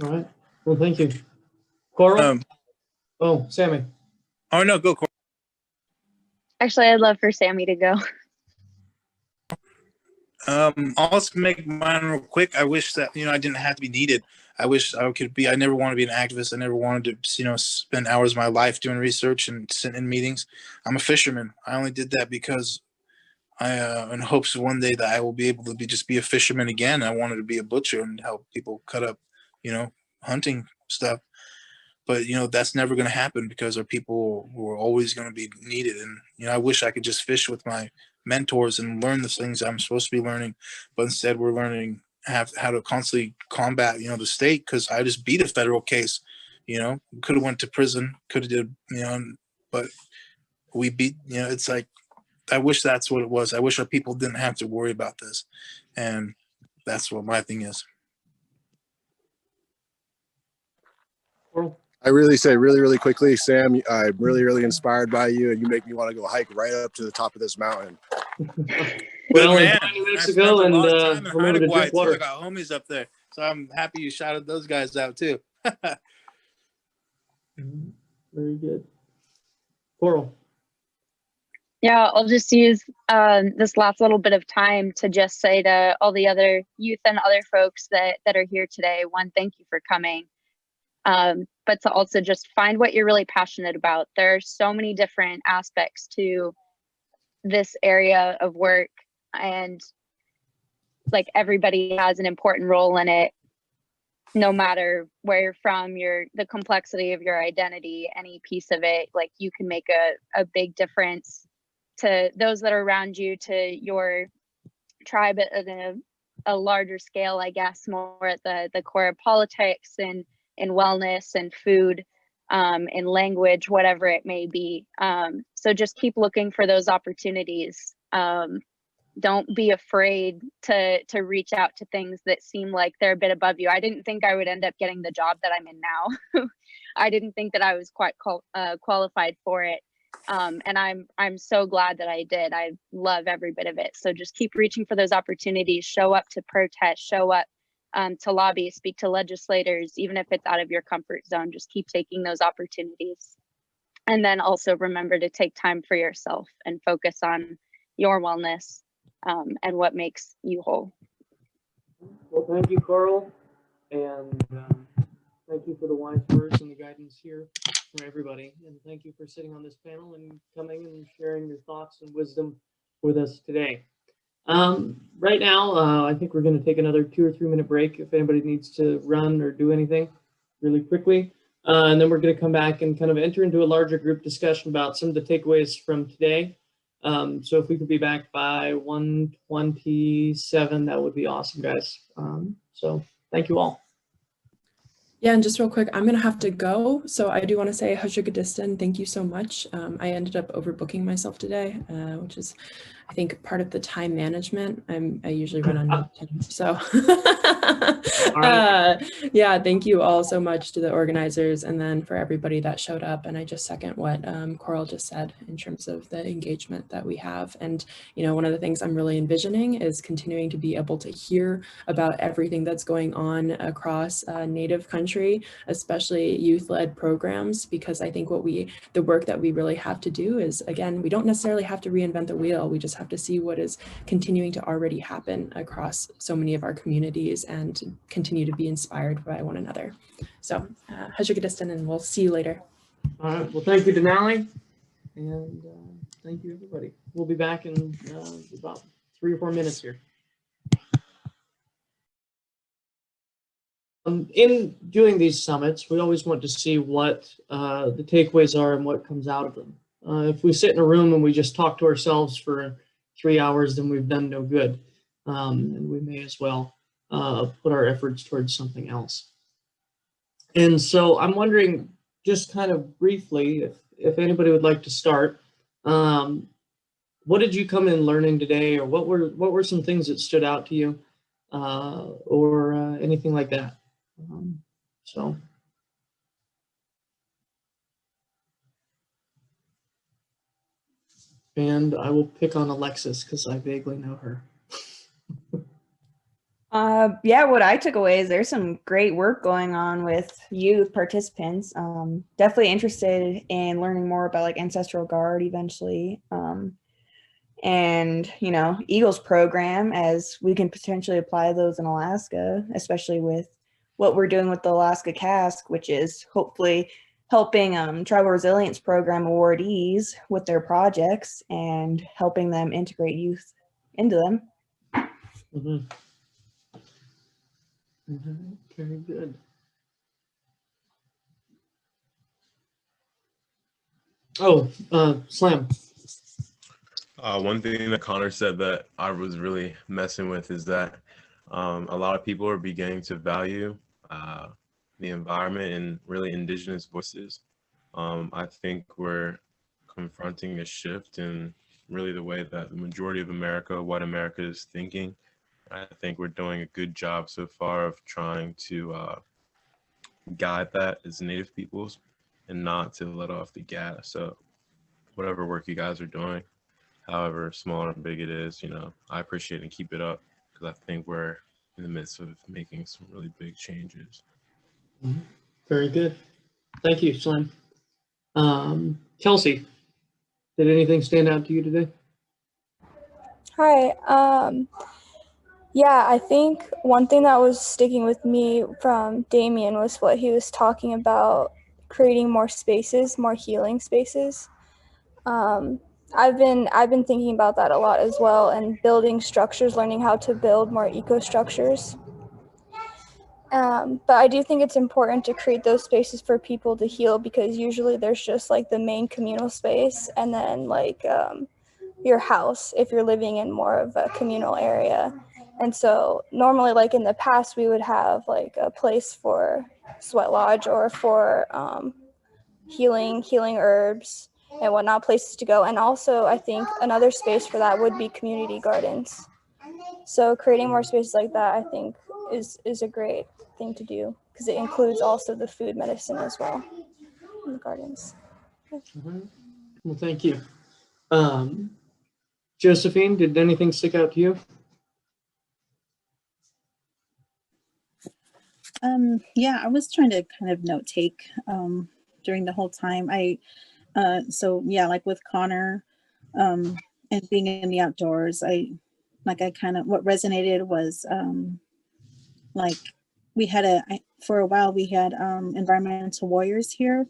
All right. Well, thank you. Coral? Oh, Sammy. Oh no, go Coral. Actually, I'd love for Sammy to go. I'll just make mine real quick. I wish that, I didn't have to be needed. I wish I could be, I never want to be an activist. I never wanted to, spend hours of my life doing research and sitting in meetings. I'm a fisherman. I only did that because in hopes one day that I will be able to just be a fisherman again. I wanted to be a butcher and help people cut up, hunting stuff. But, that's never going to happen because our people were always going to be needed. And, I wish I could just fish with my mentors and learn the things I'm supposed to be learning. But instead we're learning how to constantly combat, the state, because I just beat a federal case, could have went to prison, could have did, but we beat, it's like, I wish that's what it was. I wish our people didn't have to worry about this. And that's what my thing is. Coral? I really say really quickly, Sam, I'm really inspired by you, and you make me want to go hike right up to the top of this mountain. Well, man, enjoy New Mexico, and remember to drink water. I got homies up there, so I'm happy you shouted those guys out too. Very good. Coral? Yeah, I'll just use this last little bit of time to just say to all the other youth and other folks that are here today, one, thank you for coming. But to also just find what you're really passionate about. There are so many different aspects to this area of work, and like everybody has an important role in it, no matter where you're from, the complexity of your identity, any piece of it, like you can make a big difference to those that are around you, to your tribe at a larger scale, I guess, more at the core of politics and in wellness and food, in language, whatever it may be. So just keep looking for those opportunities. Don't be afraid to reach out to things that seem like they're a bit above you. I didn't think I would end up getting the job that I'm in now. I didn't think that I was quite qualified for it. And I'm so glad that I did. I love every bit of it. So just keep reaching for those opportunities, show up to protest, show up to lobby, speak to legislators, even if it's out of your comfort zone. Just keep taking those opportunities. And then also remember to take time for yourself and focus on your wellness and what makes you whole. Well, thank you, Coral, and thank you for the wise words and the guidance here from everybody. And thank you for sitting on this panel and coming and sharing your thoughts and wisdom with us today. Right now, I think we're going to take another 2 or 3 minute break if anybody needs to run or do anything really quickly. And then we're going to come back and kind of enter into a larger group discussion about some of the takeaways from today. So if we could be back by 1:27, that would be awesome, guys. So thank you all. Yeah, and just real quick, I'm gonna have to go. So I do want to say Hajikadistan, thank you so much. I ended up overbooking myself today, which is, I think, part of the time management. I usually run on time. So yeah, thank you all so much to the organizers and then for everybody that showed up. And I just second what Coral just said in terms of the engagement that we have. And, one of the things I'm really envisioning is continuing to be able to hear about everything that's going on across Native country, especially youth-led programs, because I think the work that we really have to do is, again, we don't necessarily have to reinvent the wheel. We just have to see what is continuing to already happen across so many of our communities and continue to be inspired by one another. So Hajikadistan, and we'll see you later. All right. Well, thank you, Denali. And thank you, everybody. We'll be back in about 3 or 4 minutes here. In doing these summits, we always want to see what the takeaways are and what comes out of them. If we sit in a room and we just talk to ourselves for 3 hours, then we've done no good. And we may as well put our efforts towards something else. And so I'm wondering, just kind of briefly, if anybody would like to start, what did you come in learning today, or what were some things that stood out to you, or anything like that? So And I will pick on Alexis because I vaguely know her. Yeah, what I took away is there's some great work going on with youth participants. Definitely interested in learning more about like Ancestral Guard eventually. And, you know, Eagles program, as we can potentially apply those in Alaska, especially with what we're doing with the Alaska Cask, which is hopefully helping Tribal Resilience Program awardees with their projects and helping them integrate youth into them. Mm-hmm. Mm-hmm. Very good. Oh, Slam. One thing that Connor said that I was really messing with is that a lot of people are beginning to value the environment and really Indigenous voices. I think we're confronting a shift in really the way that the majority of America, white America, is thinking. I think we're doing a good job so far of trying to guide that as Native peoples and not to let off the gas. So whatever work you guys are doing, however small or big it is, you know, I appreciate and keep it up because I think we're in the midst of making some really big changes. Mm-hmm. Very good. Thank you, Slam. Kelsey, did anything stand out to you today? Hi. Yeah, I think one thing that was sticking with me from Damien was what he was talking about, creating more spaces, more healing spaces. I've been thinking about that a lot as well, and building structures, learning how to build more eco structures. But I do think it's important to create those spaces for people to heal, because usually there's just like the main communal space and then like your house if you're living in more of a communal area. And so normally, like in the past, we would have like a place for sweat lodge or for healing herbs and whatnot, places to go. And also I think another space for that would be community gardens. So creating more spaces like that, I think is a great thing to do, because it includes also the food medicine as well in the gardens. Mm-hmm. Well, thank you. Josephine, did anything stick out to you? Yeah, I was trying to kind of note take during the whole time. So yeah, like with Connor and being in the outdoors, what resonated was like for a while we had environmental warriors here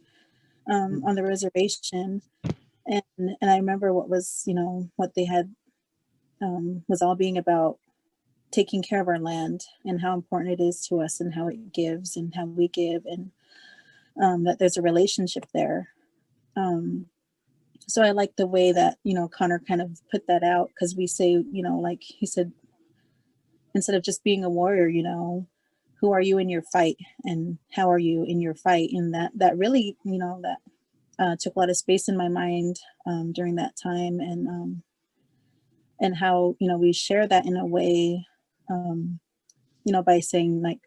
on the reservation, and I remember what was, you know, what they had was all being about taking care of our land and how important it is to us and how it gives and how we give, and that there's a relationship there. So I like the way that, you know, Connor kind of put that out, because we say, you know, like he said, instead of just being a warrior, you know, who are you in your fight and how are you in your fight? And that really, you know, that took a lot of space in my mind during that time, and how, you know, we share that in a way, you know, by saying like,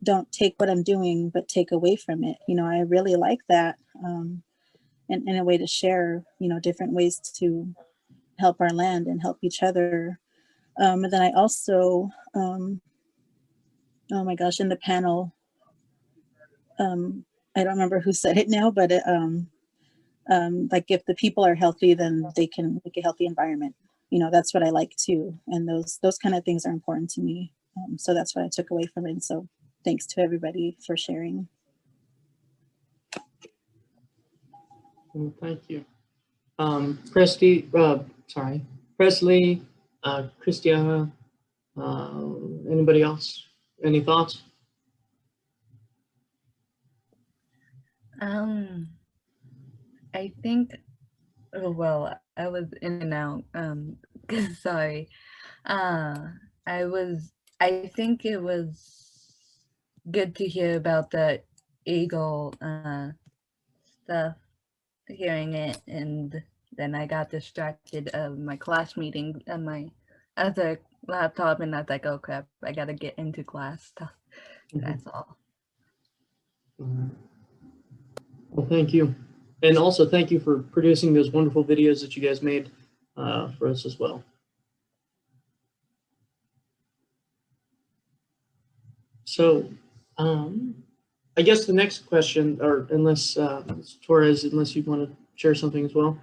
don't take what I'm doing, but take away from it. You know, I really like that. And in a way to share, you know, different ways to help our land and help each other. And then I also, oh my gosh, in the panel, I don't remember who said it now, but like if the people are healthy, then they can make a healthy environment. You know, that's what I like too. And those kind of things are important to me. So that's what I took away from it. And so thanks to everybody for sharing. Well, thank you. Presley, Christiana, anybody else? Any thoughts? I think, well, I was in and out, sorry. I think it was good to hear about the eagle stuff, hearing it, and then I got distracted of my class meeting on my other laptop, and I was like, oh crap, I gotta get into class stuff. That's all. Well, thank you. And also thank you for producing those wonderful videos that you guys made. for us as well. So I guess the next question, or unless Torres, unless you want to share something as well.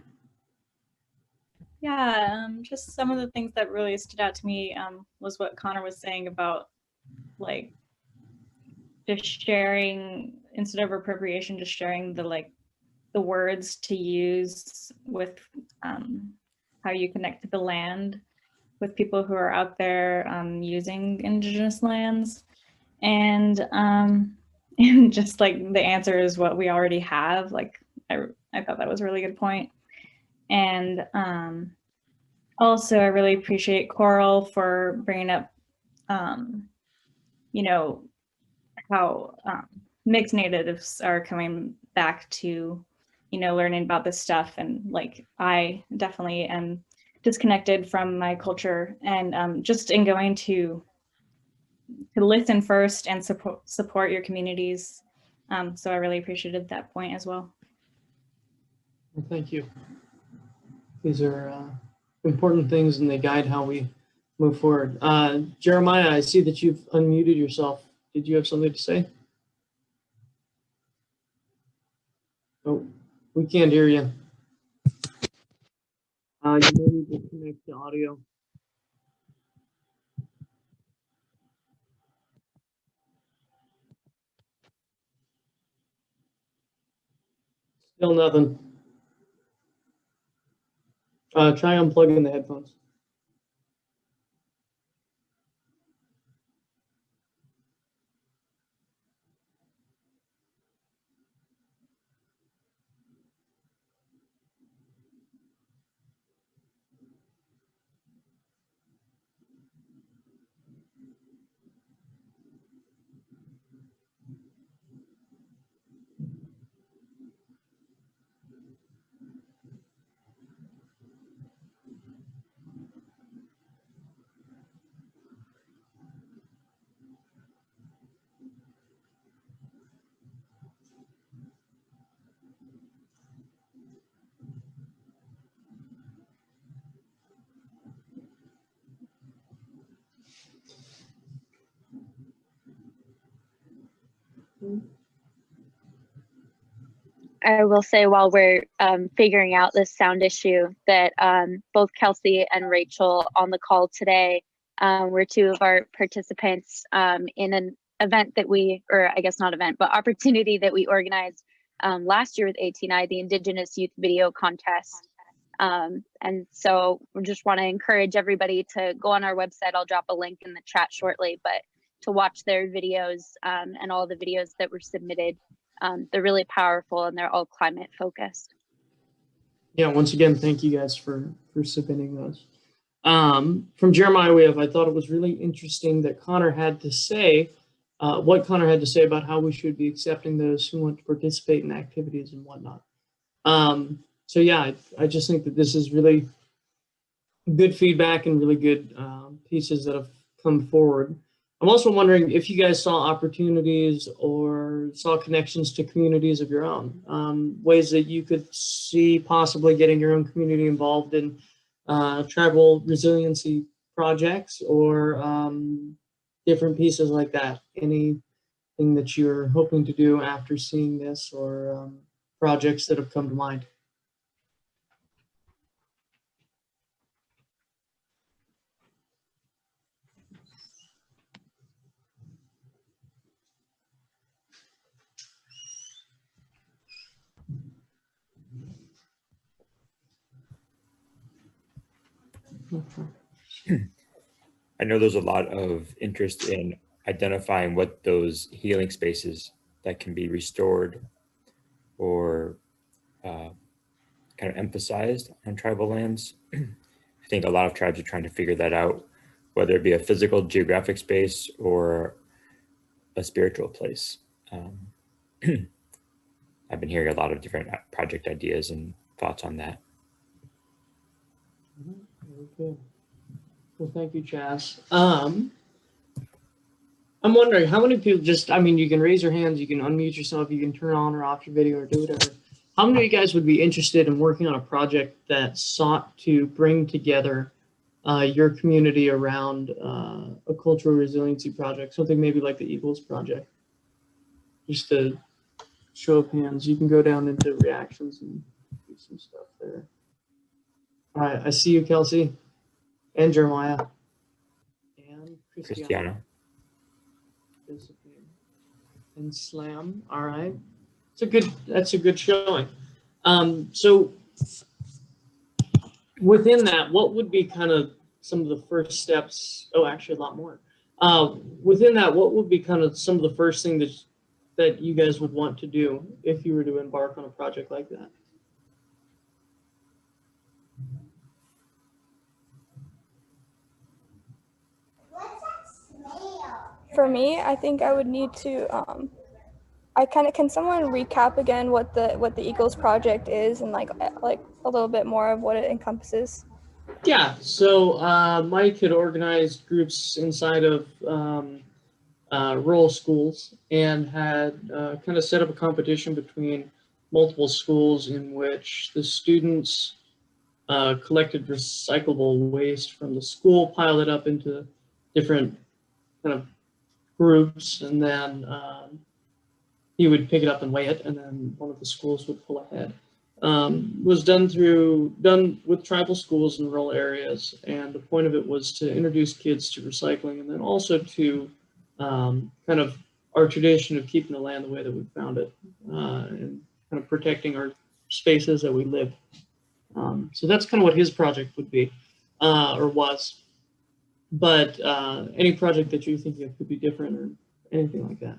Yeah, just some of the things that really stood out to me was what Connor was saying about like just sharing instead of appropriation, just sharing the words to use with how you connect to the land with people who are out there using indigenous lands, and just like the answer is what we already have. Like I thought that was a really good point. And also, I really appreciate Coral for bringing up, you know, how mixed natives are coming back to, you know, learning about this stuff. And like, I definitely am disconnected from my culture, and just in going to listen first and support your communities. So I really appreciated that point as well. Well, thank you. These are important things, and they guide how we move forward. Jeremiah, I see that you've unmuted yourself. Did you have something to say? Oh, we can't hear you. You may need to connect to audio. Still nothing. Try unplugging the headphones. I will say while we're figuring out this sound issue that both Kelsey and Rachel on the call today were two of our participants in an event that we, or I guess not event, but opportunity that we organized last year with ATNI, the Indigenous Youth Video Contest. And so we just want to encourage everybody to go on our website. I'll drop a link in the chat shortly, but to watch their videos and all the videos that were submitted. They're really powerful, and they're all climate focused. Yeah, once again, thank you guys for submitting those. From Jeremiah, I thought it was really interesting that Connor had to say, what Connor had to say about how we should be accepting those who want to participate in activities and whatnot. So yeah, I just think that this is really good feedback and really good pieces that have come forward. I'm also wondering if you guys saw opportunities or saw connections to communities of your own, ways that you could see possibly getting your own community involved in tribal resiliency projects or different pieces like that. Anything that you're hoping to do after seeing this, or projects that have come to mind? I know there's a lot of interest in identifying what those healing spaces that can be restored or kind of emphasized on tribal lands. I think a lot of tribes are trying to figure that out, whether it be a physical geographic space or a spiritual place. I've been hearing a lot of different project ideas and thoughts on that. Very good. Well, thank you, Chaz. I'm wondering how many people you can raise your hands, you can unmute yourself, you can turn on or off your video or do whatever. How many of you guys would be interested in working on a project that sought to bring together your community around a cultural resiliency project, something maybe like the Eagles project? Just a show of hands. You can go down into reactions and do some stuff there. All right, I see you, Kelsey, and Jeremiah, and Christiana. And Slam. All right, that's a good showing. So within that, what would be kind of some of the first steps? Oh, actually, a lot more. Within that, what would be kind of some of the first things that you guys would want to do if you were to embark on a project like that? For me, I think I would need to can someone recap again what the Eagles project is and like a little bit more of what it encompasses? Yeah, so Mike had organized groups inside of rural schools and had kind of set up a competition between multiple schools in which the students collected recyclable waste from the school, piled it up into different kind of groups, and then he would pick it up and weigh it, and then one of the schools would pull ahead. Was done with tribal schools in rural areas, and the point of it was to introduce kids to recycling, and then also to kind of our tradition of keeping the land the way that we found it, and kind of protecting our spaces that we live. So that's kind of what his project would be, or was. But any project that you think of could be different or anything like that.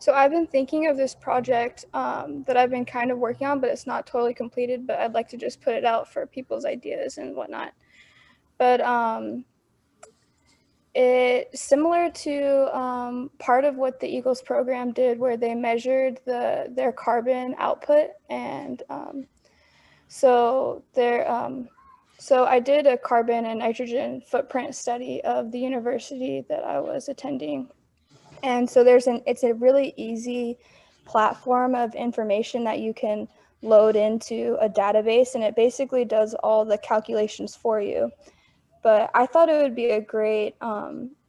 So I've been thinking of this project that I've been kind of working on, but it's not totally completed, but I'd like to just put it out for people's ideas and whatnot. But it's similar to part of what the Eagles program did, where they measured their carbon output. And so I did a carbon and nitrogen footprint study of the university that I was attending. And so it's a really easy platform of information that you can load into a database, and it basically does all the calculations for you. But I thought it would be a great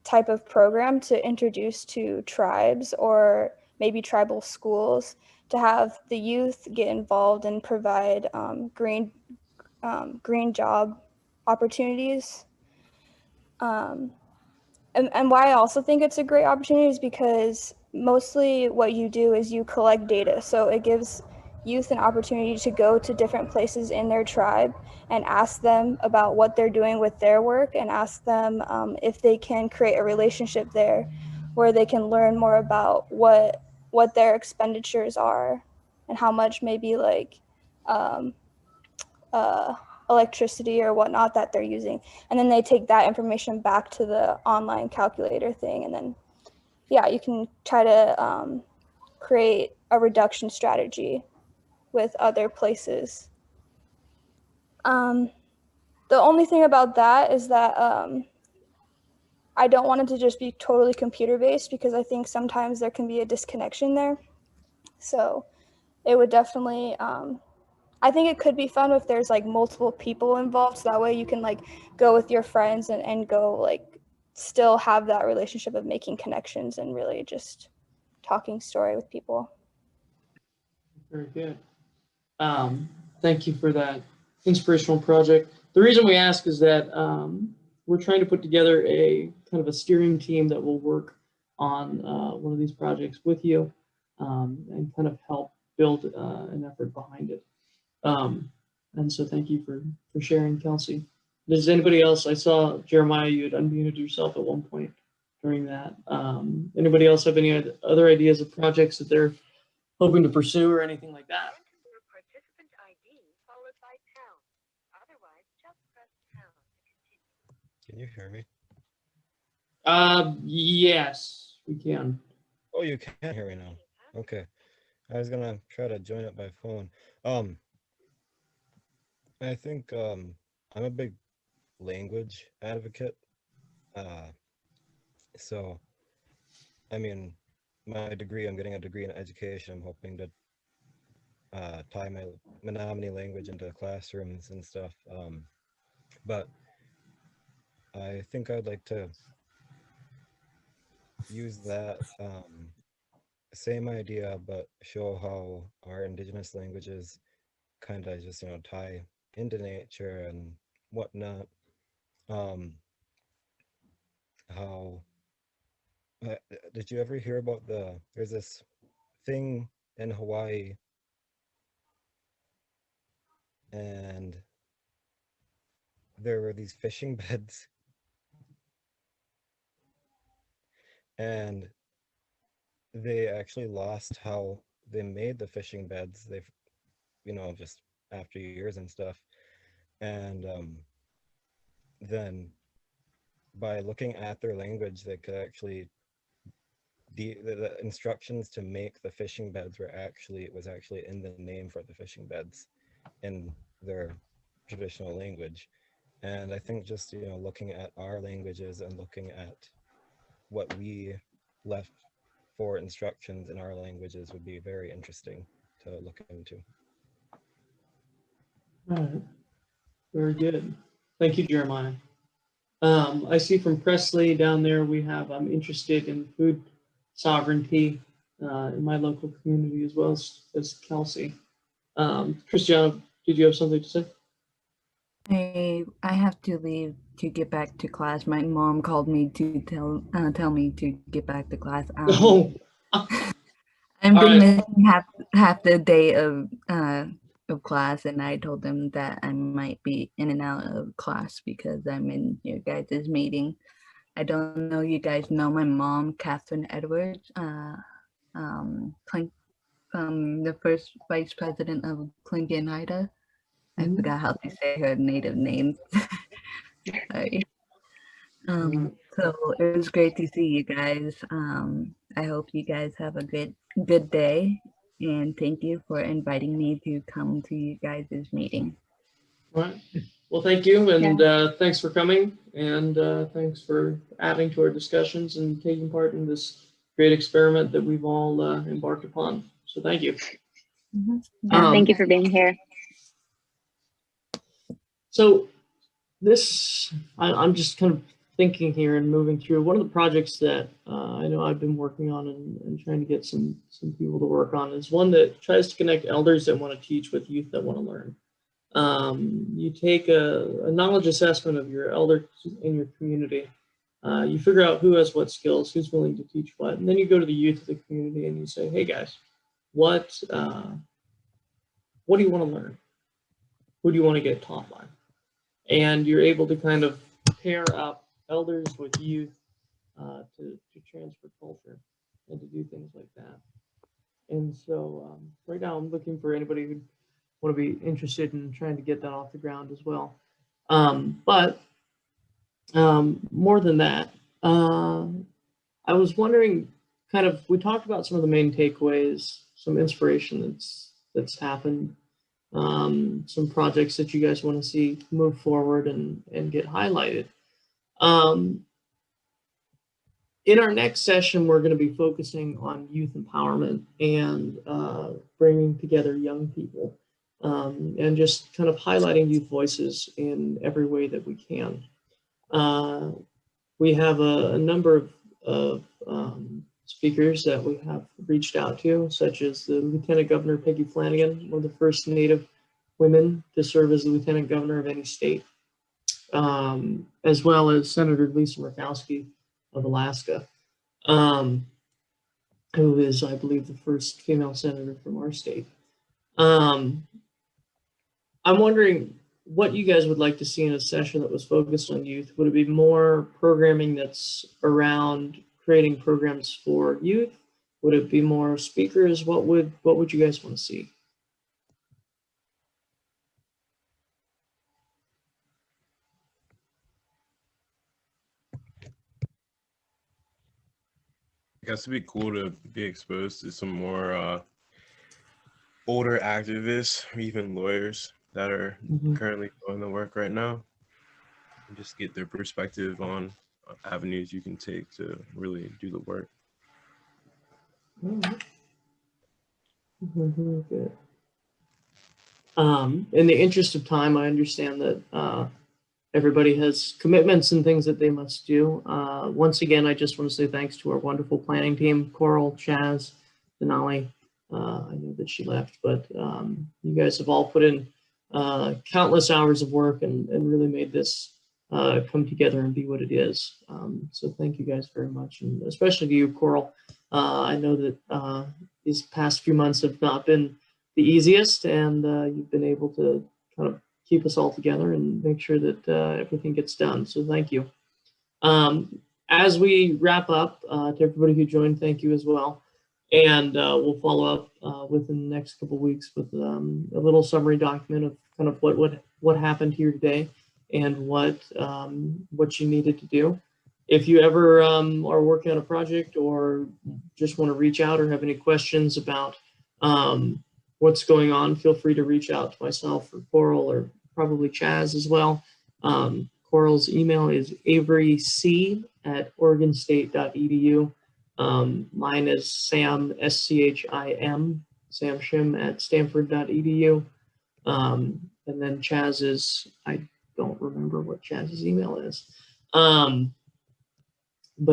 type of program to introduce to tribes or maybe tribal schools, to have the youth get involved and provide green job opportunities. And why I also think it's a great opportunity is because mostly what you do is you collect data. So it gives youth an opportunity to go to different places in their tribe and ask them about what they're doing with their work, and ask them if they can create a relationship there where they can learn more about what their expenditures are and how much maybe like electricity or whatnot that they're using. And then they take that information back to the online calculator thing. And then, yeah, you can try to create a reduction strategy with other places. The only thing about that is that I don't want it to just be totally computer-based, because I think sometimes there can be a disconnection there. So it would definitely, I think it could be fun if there's like multiple people involved, so that way you can like go with your friends and go like still have that relationship of making connections and really just talking story with people. Very good. Thank you for that inspirational project. The reason we ask is that we're trying to put together a kind of a steering team that will work on one of these projects with you, and kind of help build an effort behind it. And so thank you for sharing, Kelsey. Does anybody else? I saw Jeremiah, you had unmuted yourself at one point during that. Anybody else have any other ideas of projects that they're hoping to pursue or anything like that? Can you hear me? Yes, we can. Oh, you can hear me now. Okay. I was gonna try to join it by phone. I think I'm a big language advocate. So I mean, my degree, I'm getting a degree in education. I'm hoping to tie my Menominee language into classrooms and stuff. But I think I'd like to use that same idea, but show how our Indigenous languages kind of just, tie into nature and whatnot. How did you ever hear about there's this thing in Hawaii, and there were these fishing beds, and they actually lost how they made the fishing beds. They've, just after years and stuff. And then by looking at their language, they could actually, the instructions to make the fishing beds was actually in the name for the fishing beds in their traditional language. And I think just, looking at our languages and looking at what we left for instructions in our languages would be very interesting to look into. All right. Very good. Thank you, Jeremiah. I see from Presley down there, we have, I'm interested in food sovereignty in my local community, as well as Kelsey. Christiana, did you have something to say? I have to leave to get back to class. My mom called me to tell me to get back to class. Oh. I've All been right. missing half the day of class, and I told them that I might be in and out of class because I'm in your guys' meeting. I don't know you guys know my mom, Catherine Edwards, from the first vice president of Clinton Ida. I forgot how to say her native name. Sorry. So it was great to see you guys. I hope you guys have a good day, and thank you for inviting me to come to you guys' meeting. All right. Well, thank you, and thanks for coming, and thanks for adding to our discussions and taking part in this great experiment that we've all embarked upon. So thank you. Yeah, thank you for being here. So this, I'm just kind of thinking here and moving through one of the projects that I know I've been working on and trying to get some people to work on is one that tries to connect elders that want to teach with youth that want to learn. You take a knowledge assessment of your elders in your community. You figure out who has what skills, who's willing to teach what, and then you go to the youth of the community and you say, hey guys, what do you want to learn? Who do you want to get taught by? And you're able to kind of pair up elders with youth to transfer culture and to do things like that. And so right now I'm looking for anybody who'd want to be interested in trying to get that off the ground as well. But more than that, I was wondering, kind of, we talked about some of the main takeaways, some inspiration that's happened, some projects that you guys want to see move forward and get highlighted. In our next session, we're going to be focusing on youth empowerment and bringing together young people and just kind of highlighting youth voices in every way that we can. We have a number of speakers that we have reached out to, such as the Lieutenant Governor Peggy Flanagan, one of the first Native women to serve as the Lieutenant Governor of any state, as well as Senator Lisa Murkowski of Alaska, who is, I believe, the first female senator from our state. I'm wondering what you guys would like to see in a session that was focused on youth. Would it be more programming that's around creating programs for youth? Would it be more speakers? What would you guys want to see? I guess it'd be cool to be exposed to some more older activists, or even lawyers that are currently doing the work right now, and just get their perspective on avenues you can take to really do the work. All right. Very good. In the interest of time, I understand that everybody has commitments and things that they must do. Once again, I just want to say thanks to our wonderful planning team, Coral, Chaz, Denali. I know that she left, but you guys have all put in countless hours of work and really made this come together and be what it is. So thank you guys very much, and especially to you, Coral. I know that these past few months have not been the easiest, and you've been able to kind of keep us all together and make sure that everything gets done. So thank you. As we wrap up, to everybody who joined, thank you as well. And we'll follow up within the next couple of weeks with a little summary document of kind of what happened here today and what you needed to do. If you ever are working on a project or just want to reach out or have any questions about what's going on, feel free to reach out to myself or Coral or probably Chaz as well. Coral's email is averyc@oregonstate.edu. Mine is Sam, S-C-H-I-M, Sam Shim at stanford.edu. And then Chaz's, I don't remember what Chaz's email is, but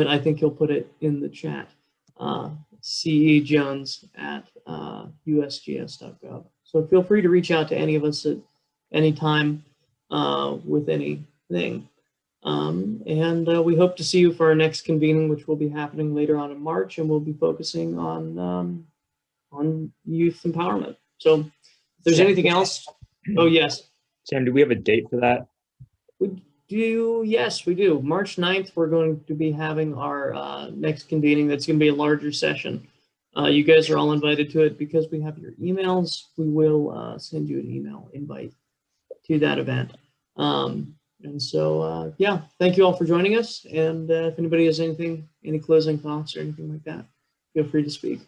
I think he'll put it in the chat. cejones@usgs.gov. So feel free to reach out to any of us at any time with anything. And we hope to see you for our next convening, which will be happening later on in March, and we'll be focusing on youth empowerment. So if there's anything else, oh yes. Sam, do we have a date for that? We do, yes, we do. March 9th, we're going to be having our next convening. That's going to be a larger session. You guys are all invited to it because we have your emails. We will send you an email invite to that event. And so, yeah, thank you all for joining us. And if anybody has any closing thoughts or anything like that, feel free to speak.